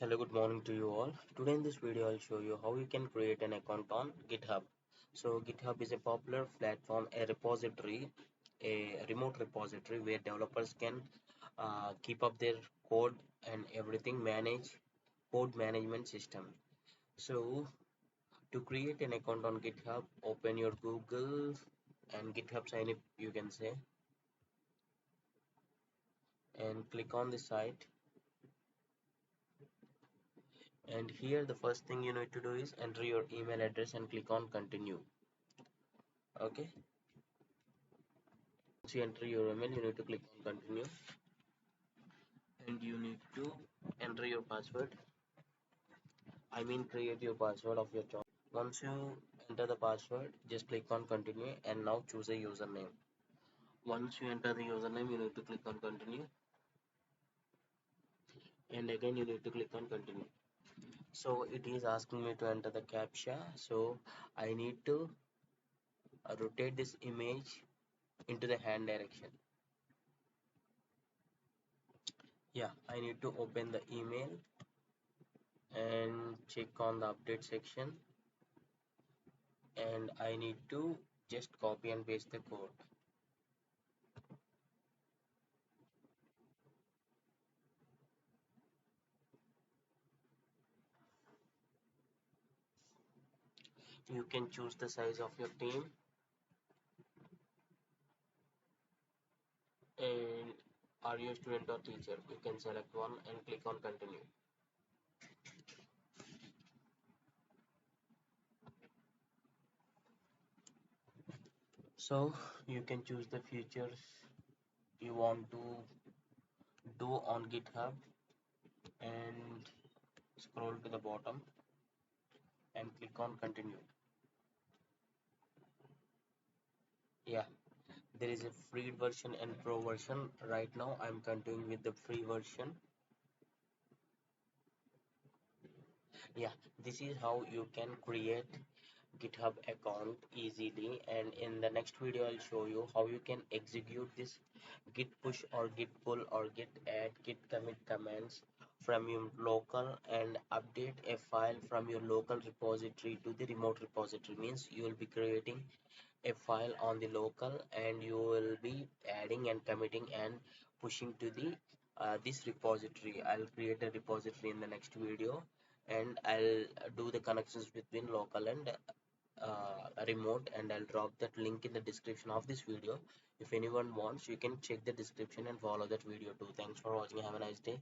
Hello, good morning to you all. Today in this video, I'll show you how you can create an account on GitHub. So GitHub is a popular platform, a repository, a remote repository where developers can keep up their code and everything, manage code management system. So to create an account on GitHub, open your Google and GitHub sign up, you can say, and click on the site. And here the first thing you need to do is enter your email address and click on continue. Okay, once you enter your email, you need to click on continue and you need to enter your password. I mean, create your password of your choice. Once you enter the password, just click on continue and now choose a username. Once you enter the username, you need to click on continue and again you need to click on continue. So it is asking me to enter the captcha. So I need to rotate this image into the hand direction. Yeah, I need to open the email and check on the update section, and I need to just copy and paste the code. You can choose the size of your team and are you a student or teacher? You can select one and click on continue. So you can choose the features you want to do on GitHub and scroll to the bottom and click on continue. Yeah, there is a free version and pro version. Right now I'm continuing with the free version. Yeah, this is how you can create GitHub account easily, and in the next video I'll show you how you can execute this git push or git pull or git add git commit commands from your local and update a file from your local repository to the remote repository. Means you will be creating a file on the local and you will be adding and committing and pushing to the this repository. I'll create a repository in the next video and I'll do the connections between local and remote, and I'll drop that link in the description of this video. If anyone wants, you can check the description and follow that video too. Thanks for watching. Have a nice day.